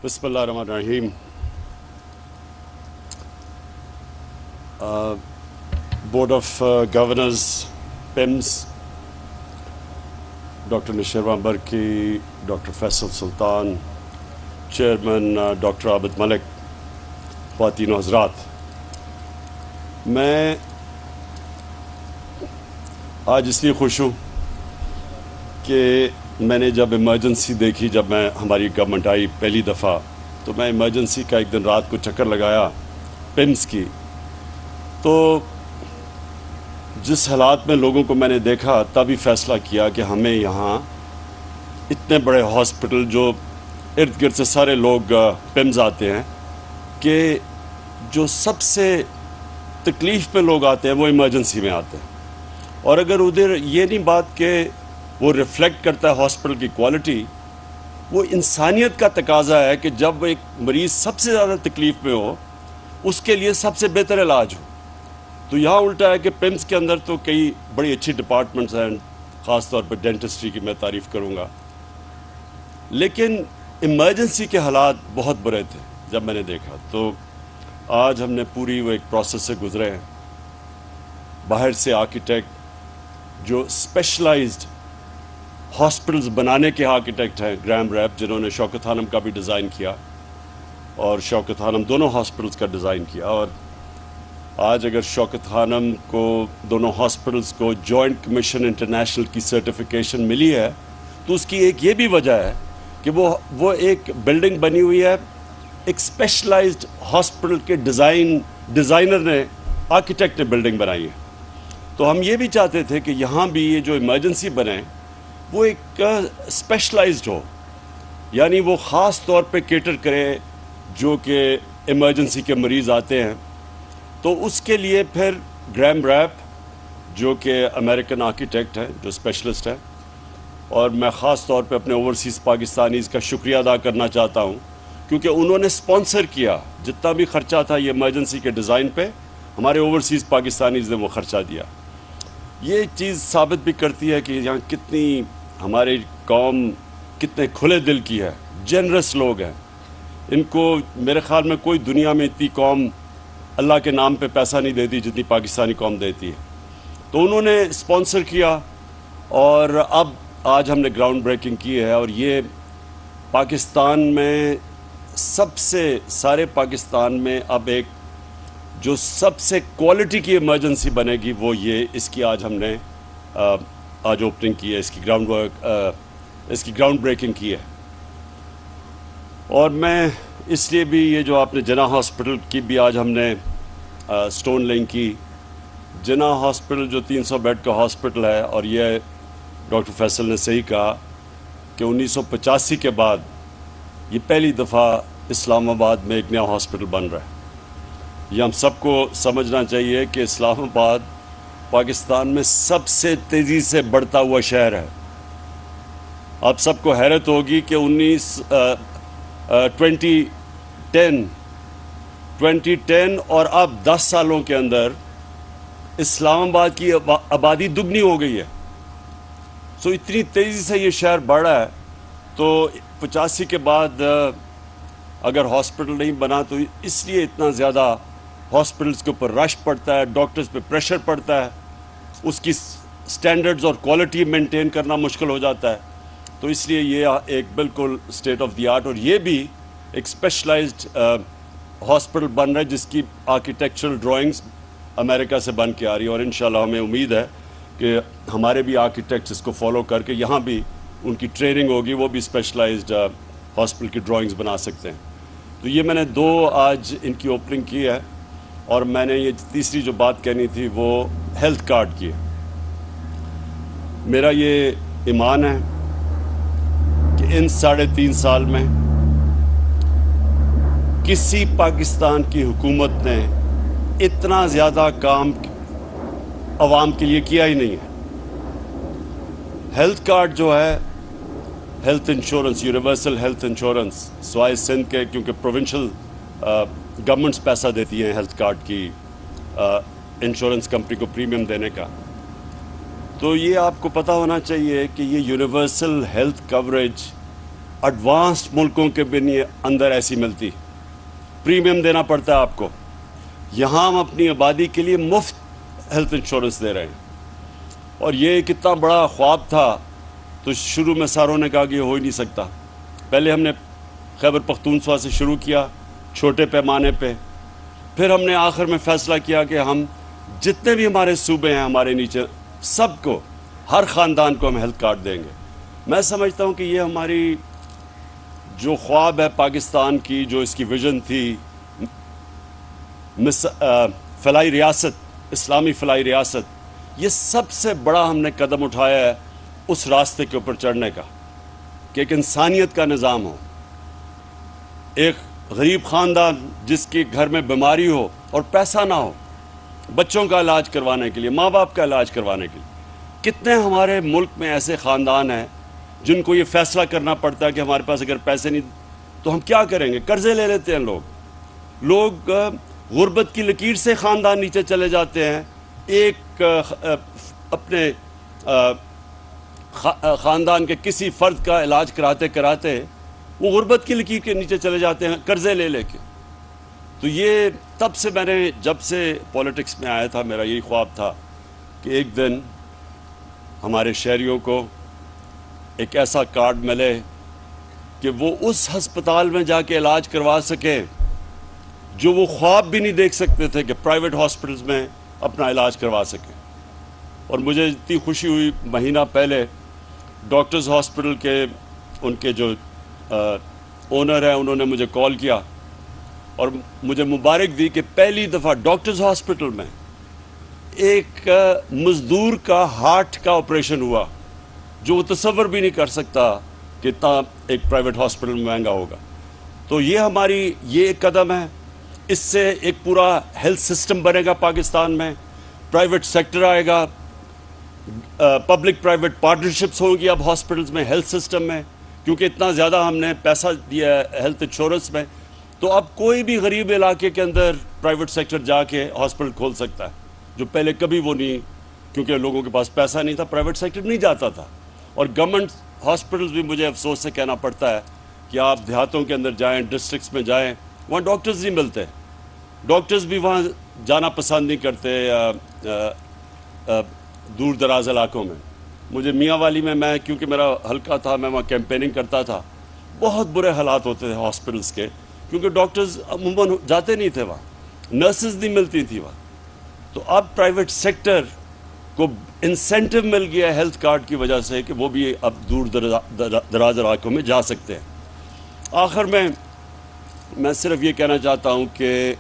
بسم اللہ الرحمن الرحیم. Board of governors PIMS, doctor Nausherwan Burki, doctor Faisal Sultan, chairman doctor Abid Malik, خواتین و حضرات، میں آج اس لیے خوش ہوں کہ میں نے جب ایمرجنسی دیکھی، جب ہماری گورنمنٹ آئی پہلی دفعہ، تو میں ایمرجنسی کا ایک دن رات کو چکر لگایا پیمز کی. تو جس حالات میں لوگوں کو میں نے دیکھا، تب ہی فیصلہ کیا کہ ہمیں یہاں اتنے بڑے ہاسپٹل، جو ارد گرد سے سارے لوگ پیمز آتے ہیں، کہ جو سب سے تکلیف پہ لوگ آتے ہیں وہ ایمرجنسی میں آتے ہیں. اور اگر ادھر یہ نہیں بات کہ وہ ریفلیکٹ کرتا ہے ہاسپٹل کی کوالٹی، وہ انسانیت کا تقاضا ہے کہ جب ایک مریض سب سے زیادہ تکلیف میں ہو، اس کے لیے سب سے بہتر علاج ہو. تو یہاں الٹا ہے کہ پیمز کے اندر تو کئی بڑی اچھی ڈپارٹمنٹس ہیں، خاص طور پہ ڈینٹسٹری کی میں تعریف کروں گا، لیکن ایمرجنسی کے حالات بہت برے تھے. جب میں نے دیکھا تو آج ہم نے پوری وہ ایک پروسیس سے گزرے ہیں. باہر سے آرکیٹیکٹ جو اسپیشلائزڈ ہاسپٹلز بنانے کے آرکیٹیکٹ ہیں، گرام ریپ، جنہوں نے شوکت خانم کا بھی ڈیزائن کیا اور شوکت خانم دونوں ہاسپٹلز کا ڈیزائن کیا. اور آج اگر شوکت خانم کو دونوں ہاسپٹلز کو جوائنٹ کمیشن انٹرنیشنل کی سرٹیفیکیشن ملی ہے، تو اس کی ایک یہ بھی وجہ ہے کہ وہ ایک بلڈنگ بنی ہوئی ہے، ایک اسپیشلائزڈ ہاسپٹل کے ڈیزائنر نے، آرکیٹیکٹ نے بلڈنگ بنائی ہے. تو ہم یہ بھی چاہتے تھے کہ یہاں بھی یہ جو ایمرجنسی بنے وہ ایک اسپیشلائزڈ ہو، یعنی وہ خاص طور پہ کیٹر کرے جو کہ ایمرجنسی کے مریض آتے ہیں. تو اس کے لیے پھر گرام ریپ جو کہ امریکن آرکیٹیکٹ ہیں، جو اسپیشلسٹ ہیں، اور میں خاص طور پہ اپنے اوورسیز پاکستانیز کا شکریہ ادا کرنا چاہتا ہوں، کیونکہ انہوں نے اسپانسر کیا. جتنا بھی خرچہ تھا یہ ایمرجنسی کے ڈیزائن پہ، ہمارے اوورسیز پاکستانیز نے وہ خرچہ دیا. یہ چیز ثابت بھی کرتی ہے کہ یہاں کتنی ہماری قوم کتنے کھلے دل کی ہے، جنرس لوگ ہیں. ان کو میرے خیال میں کوئی دنیا میں اتنی قوم اللہ کے نام پہ پیسہ نہیں دیتی جتنی پاکستانی قوم دیتی ہے. تو انہوں نے اسپانسر کیا، اور اب آج ہم نے گراؤنڈ بریکنگ کی ہے. اور یہ پاکستان میں سارے پاکستان میں اب ایک جو سب سے کوالٹی کی ایمرجنسی بنے گی، وہ یہ اس کی آج ہم نے آج اوپننگ کی ہے، اس کی گراؤنڈ بریکنگ کی ہے. اور میں اس لیے بھی یہ جو آپ نے جناح ہاسپٹل کی بھی آج ہم نے سٹون لینگ کی. جناح ہاسپٹل جو 300 بیڈ کا ہاسپٹل ہے، اور یہ ڈاکٹر فیصل نے صحیح کہا کہ 1985 کے بعد یہ پہلی دفعہ اسلام آباد میں ایک نیا ہاسپٹل بن رہا ہے. یہ ہم سب کو سمجھنا چاہیے کہ اسلام آباد پاکستان میں سب سے تیزی سے بڑھتا ہوا شہر ہے. آپ سب کو حیرت ہوگی کہ 2010 اور اب 10 سالوں کے اندر اسلام آباد کی آبادی دگنی ہو گئی ہے. سو اتنی تیزی سے یہ شہر بڑھ رہا ہے. تو 85 کے بعد اگر ہاسپٹل نہیں بنا تو اس لیے اتنا زیادہ ہاسپٹلس کے اوپر رش پڑتا ہے، ڈاکٹرز پہ پریشر پڑتا ہے، اس کی سٹینڈرڈز اور کوالٹی مینٹین کرنا مشکل ہو جاتا ہے. تو اس لیے یہ ایک بالکل اسٹیٹ آف دی آرٹ، اور یہ بھی ایک اسپیشلائزڈ ہاسپٹل بن رہا ہے جس کی آرکیٹیکچرل ڈرائنگز امریکہ سے بن کے آ رہی ہے. اور انشاءاللہ ہمیں امید ہے کہ ہمارے بھی آرکیٹیکٹس اس کو فالو کر کے یہاں بھی ان کی ٹریننگ ہوگی، وہ بھی اسپیشلائزڈ ہاسپٹل کی ڈرائنگز بنا سکتے ہیں. تو یہ میں نے 2 آج ان کی اوپننگ کی ہے. اور میں نے یہ تیسری جو بات کہنی تھی وہ ہیلتھ کارڈ کی ہے. میرا یہ ایمان ہے کہ ان 3.5 سال میں کسی پاکستان کی حکومت نے اتنا زیادہ کام عوام کے لیے کیا ہی نہیں ہے. ہیلتھ کارڈ جو ہے، health insurance, universal health insurance, سوائے سندھ کے، کیونکہ پروونشل گورنمنٹس پیسہ دیتی ہیں ہیلتھ کارڈ کی انشورنس کمپنی کو پریمیم دینے کا. تو یہ آپ کو پتہ ہونا چاہیے کہ یہ یونیورسل ہیلتھ کوریج ایڈوانسڈ ملکوں کے بھی نہیں اندر ایسی ملتی. پریمیم دینا پڑتا ہے آپ کو. یہاں ہم اپنی آبادی کے لیے مفت ہیلتھ انشورنس دے رہے ہیں. اور یہ کتنا بڑا خواب تھا. تو شروع میں ساروں نے کہا کہ یہ ہو ہی نہیں سکتا. پہلے ہم نے خیبر پختونخوا سے شروع کیا چھوٹے پیمانے پہ. پھر ہم نے آخر میں فیصلہ کیا کہ ہم جتنے بھی ہمارے صوبے ہیں ہمارے نیچے سب کو، ہر خاندان کو ہم ہیلتھ کارڈ دیں گے. میں سمجھتا ہوں کہ یہ ہماری جو خواب ہے پاکستان کی، جو اس کی ویژن تھی، فلاحی ریاست، اسلامی فلاحی ریاست، یہ سب سے بڑا ہم نے قدم اٹھایا ہے اس راستے کے اوپر چڑھنے کا کہ ایک انسانیت کا نظام ہو. ایک غریب خاندان جس کے گھر میں بیماری ہو اور پیسہ نہ ہو بچوں کا علاج کروانے کے لیے، ماں باپ کا علاج کروانے کے لیے. کتنے ہمارے ملک میں ایسے خاندان ہیں جن کو یہ فیصلہ کرنا پڑتا ہے کہ ہمارے پاس اگر پیسے نہیں تو ہم کیا کریں گے. قرضے لے لیتے ہیں لوگ. غربت کی لکیر سے خاندان نیچے چلے جاتے ہیں. ایک اپنے خاندان کے کسی فرد کا علاج کراتے کراتے وہ غربت کی لکیر کے نیچے چلے جاتے ہیں قرضے لے لے کے. تو یہ تب سے میں نے جب سے پولیٹکس میں آیا تھا میرا یہی خواب تھا کہ ایک دن ہمارے شہریوں کو ایک ایسا کارڈ ملے کہ وہ اس ہسپتال میں جا کے علاج کروا سکیں جو وہ خواب بھی نہیں دیکھ سکتے تھے کہ پرائیویٹ ہاسپٹلز میں اپنا علاج کروا سکیں. اور مجھے اتنی خوشی ہوئی، مہینہ پہلے ڈاکٹرز ہاسپٹل کے ان کے جو اونر ہیں انہوں نے مجھے کال کیا اور مجھے مبارک دی کہ پہلی دفعہ ڈاکٹرز ہاسپٹل میں ایک مزدور کا ہارٹ کا آپریشن ہوا جو وہ تصور بھی نہیں کر سکتا کہ اتنا ایک پرائیویٹ ہاسپٹل میں مہنگا ہوگا. تو یہ ہماری یہ ایک قدم ہے. اس سے ایک پورا ہیلتھ سسٹم بنے گا پاکستان میں. پرائیویٹ سیکٹر آئے گا، پبلک پرائیویٹ پارٹنرشپس ہوں گی اب ہاسپٹلز میں، ہیلتھ سسٹم میں، کیونکہ اتنا زیادہ ہم نے پیسہ دیا ہے ہیلتھ انشورنس میں. تو اب کوئی بھی غریب علاقے کے اندر پرائیویٹ سیکٹر جا کے ہاسپٹل کھول سکتا ہے، جو پہلے کبھی وہ نہیں، کیونکہ لوگوں کے پاس پیسہ نہیں تھا، پرائیویٹ سیکٹر نہیں جاتا تھا. اور گورنمنٹ ہاسپٹلز بھی مجھے افسوس سے کہنا پڑتا ہے کہ آپ دیہاتوں کے اندر جائیں، ڈسٹرکٹس میں جائیں، وہاں ڈاکٹرز نہیں ملتے. ڈاکٹرز بھی وہاں جانا پسند نہیں کرتے دور دراز علاقوں میں. مجھے میاں والی میں کیونکہ میرا حلقہ تھا، میں وہاں کیمپیننگ کرتا تھا. بہت برے حالات ہوتے تھے ہاسپٹلز کے، کیونکہ ڈاکٹرز عموماً جاتے نہیں تھے وہاں، نرسز نہیں ملتی تھی وہاں. تو اب پرائیویٹ سیکٹر کو انسینٹو مل گیا ہیلتھ کارڈ کی وجہ سے کہ وہ بھی اب دور دراز علاقوں میں جا سکتے ہیں. آخر میں صرف یہ کہنا چاہتا ہوں کہ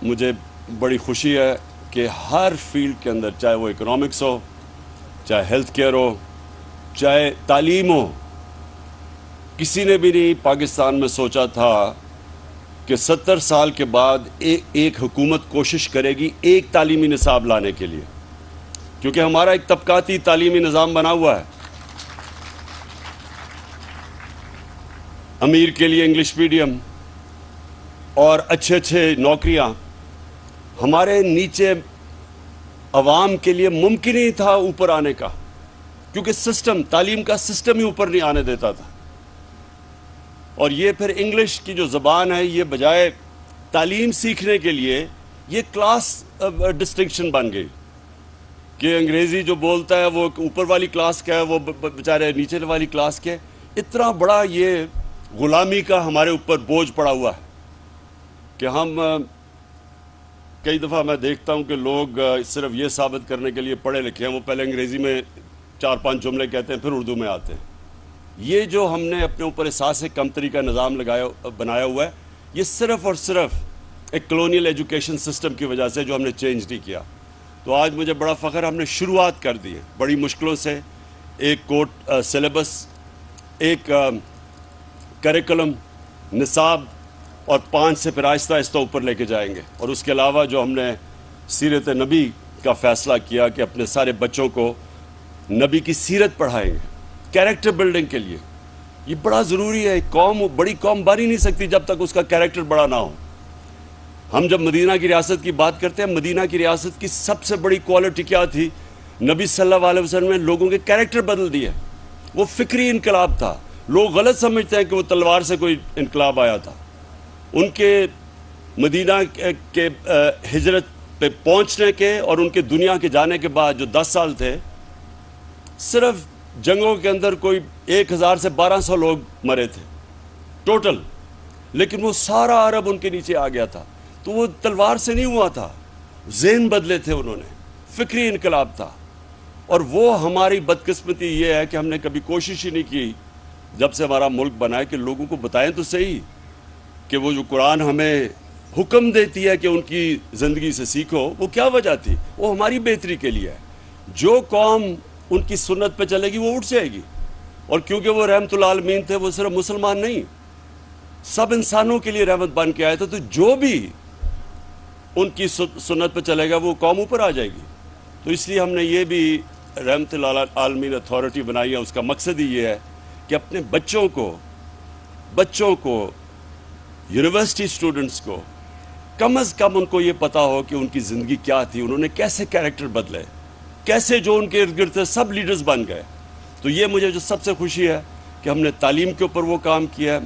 مجھے بڑی خوشی ہے کہ ہر فیلڈ کے اندر، چاہے وہ اکنامکس ہو، چاہے ہیلتھ کیئر ہو، چاہے تعلیم ہو، کسی نے بھی نہیں پاکستان میں سوچا تھا کہ 70 سال کے بعد ایک حکومت کوشش کرے گی ایک تعلیمی نصاب لانے کے لیے، کیونکہ ہمارا ایک طبقاتی تعلیمی نظام بنا ہوا ہے. امیر کے لیے انگلش میڈیم اور اچھے نوکریاں. ہمارے نیچے عوام کے لیے ممکن ہی تھا اوپر آنے کا، کیونکہ تعلیم کا سسٹم ہی اوپر نہیں آنے دیتا تھا. اور یہ پھر انگلش کی جو زبان ہے، یہ بجائے تعلیم سیکھنے کے لیے یہ کلاس ڈسٹنکشن بن گئی کہ انگریزی جو بولتا ہے وہ اوپر والی کلاس کا ہے، وہ بیچارے نیچے والی کلاس کے. اتنا بڑا یہ غلامی کا ہمارے اوپر بوجھ پڑا ہوا ہے کہ ہم کئی دفعہ میں دیکھتا ہوں کہ لوگ صرف یہ ثابت کرنے کے لیے پڑھے لکھے ہیں، وہ پہلے انگریزی میں 4-5 جملے کہتے ہیں پھر اردو میں آتے ہیں. یہ جو ہم نے اپنے اوپر احساس کمتری کا نظام بنایا ہوا ہے، یہ صرف اور صرف ایک کلونیل ایجوکیشن سسٹم کی وجہ سے جو ہم نے چینج نہیں کیا. تو آج مجھے بڑا فخر، ہم نے شروعات کر دی ہے بڑی مشکلوں سے. ایک سلیبس، ایک کریکولم، نصاب، اور 5 سے پھر آہستہ آہستہ اوپر لے کے جائیں گے. اور اس کے علاوہ جو ہم نے سیرت نبی کا فیصلہ کیا کہ اپنے سارے بچوں کو نبی کی سیرت پڑھائیں گے کیریکٹر بلڈنگ کے لیے. یہ بڑا ضروری ہے. بڑی قوم بن ہی نہیں سکتی جب تک اس کا کیریکٹر بڑا نہ ہو. ہم جب مدینہ کی ریاست کی بات کرتے ہیں، مدینہ کی ریاست کی سب سے بڑی کوالٹی کیا تھی؟ نبی صلی اللہ علیہ وسلم نے لوگوں کے کیریکٹر بدل دیے. وہ فکری انقلاب تھا. لوگ غلط سمجھتے ہیں کہ وہ تلوار سے کوئی انقلاب آیا تھا. ان کے مدینہ کے ہجرت پہ پہنچنے کے اور ان کے دنیا کے جانے کے بعد جو 10 سال تھے، صرف جنگوں کے اندر کوئی 1000 سے 1200 لوگ مرے تھے ٹوٹل، لیکن وہ سارا عرب ان کے نیچے آ گیا تھا. تو وہ تلوار سے نہیں ہوا تھا، ذہن بدلے تھے انہوں نے، فکری انقلاب تھا. اور وہ ہماری بدقسمتی یہ ہے کہ ہم نے کبھی کوشش ہی نہیں کی جب سے ہمارا ملک بنا ہے کہ لوگوں کو بتائیں تو صحیح کہ وہ جو قرآن ہمیں حکم دیتی ہے کہ ان کی زندگی سے سیکھو، وہ کیا وجہ تھی. وہ ہماری بہتری کے لیے ہے. جو قوم ان کی سنت پہ چلے گی وہ اٹھ جائے گی. اور کیونکہ وہ رحمت العالمین تھے، وہ صرف مسلمان نہیں، سب انسانوں کے لیے رحمت بن کے آئے تھے. تو جو بھی ان کی سنت پہ چلے گا وہ قوم اوپر آ جائے گی. تو اس لیے ہم نے یہ بھی رحمت العالمین اتھارٹی بنائی ہے. اس کا مقصد ہی یہ ہے کہ اپنے بچوں کو یونیورسٹی اسٹوڈنٹس کو کم از کم ان کو یہ پتا ہو کہ ان کی زندگی کیا تھی، انہوں نے کیسے کیریکٹر بدلے، کیسے جو ان کے ارد گرد تھے سب لیڈرز بن گئے. تو یہ مجھے جو سب سے خوشی ہے کہ ہم نے تعلیم کے اوپر وہ کام کیا ہے،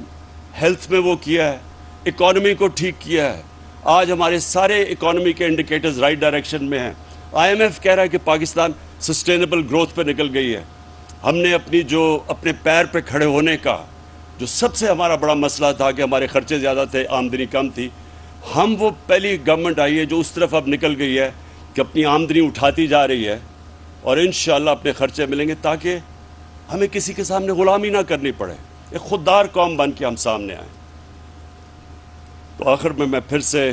ہیلتھ میں وہ کیا ہے، اکانومی کو ٹھیک کیا ہے. آج ہمارے سارے اکانومی کے انڈیکیٹرز رائٹ ڈائریکشن میں ہیں. IMF کہہ رہا ہے کہ پاکستان سسٹینیبل گروتھ پہ نکل گئی ہے. ہم نے اپنے پیر پہ کھڑے ہونے کا جو سب سے ہمارا بڑا مسئلہ تھا کہ ہمارے خرچے زیادہ تھے، آمدنی کم تھی، ہم وہ پہلی گورنمنٹ آئی ہے جو اس طرف اب نکل گئی ہے کہ اپنی آمدنی اٹھاتی جا رہی ہے اور انشاءاللہ اپنے خرچے ملیں گے تاکہ ہمیں کسی کے سامنے غلامی نہ کرنی پڑے، ایک خوددار قوم بن کے ہم سامنے آئیں. تو آخر میں پھر سے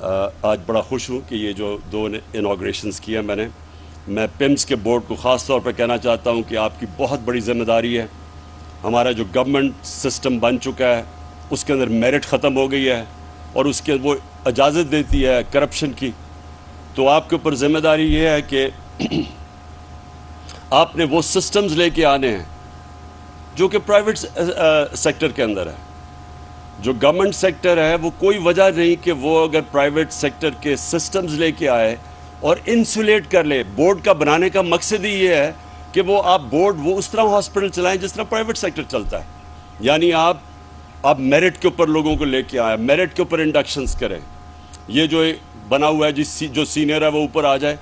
آج بڑا خوش ہوں کہ یہ جو 2 انوگریشنز کیا میں PIMS کے بورڈ کو خاص طور پہ کہنا چاہتا ہوں کہ آپ کی بہت بڑی ذمہ داری ہے. ہمارا جو گورنمنٹ سسٹم بن چکا ہے اس کے اندر میرٹ ختم ہو گئی ہے اور اس کے وہ اجازت دیتی ہے کرپشن کی. تو آپ کے اوپر ذمہ داری یہ ہے کہ آپ نے وہ سسٹمز لے کے آنے ہیں جو کہ پرائیویٹ سیکٹر کے اندر ہے. جو گورنمنٹ سیکٹر ہے وہ کوئی وجہ نہیں کہ وہ اگر پرائیویٹ سیکٹر کے سسٹمز لے کے آئے اور انسولیٹ کر لے. بورڈ کا بنانے کا مقصد ہی یہ ہے کہ وہ بورڈ وہ اس طرح ہاسپٹل چلائیں جس طرح پرائیویٹ سیکٹر چلتا ہے. یعنی آپ میرٹ کے اوپر لوگوں کو لے کے آئیں، میرٹ کے اوپر انڈکشنز کریں. یہ جو بنا ہوا ہے جو سینئر ہے وہ اوپر آ جائے.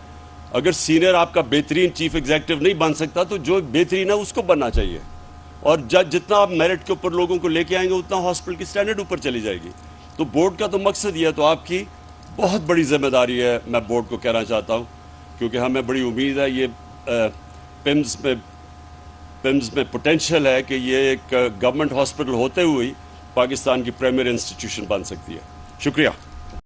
اگر سینئر آپ کا بہترین چیف ایگزیکٹو نہیں بن سکتا تو جو بہترین ہے اس کو بننا چاہیے. اور جتنا آپ میرٹ کے اوپر لوگوں کو لے کے آئیں گے اتنا ہاسپٹل کی سٹینڈرڈ اوپر چلی جائے گی. تو بورڈ کا تو مقصد یہ ہے. تو آپ کی بہت بڑی ذمہ داری ہے، میں بورڈ کو کہنا چاہتا ہوں، کیونکہ ہمیں بڑی امید ہے یہ PIMS میں پوٹینشیل ہے کہ یہ ایک گورنمنٹ ہاسپٹل ہوتے ہوئے پاکستان کی پرائمری انسٹیٹیوشن بن سکتی ہے. شکریہ.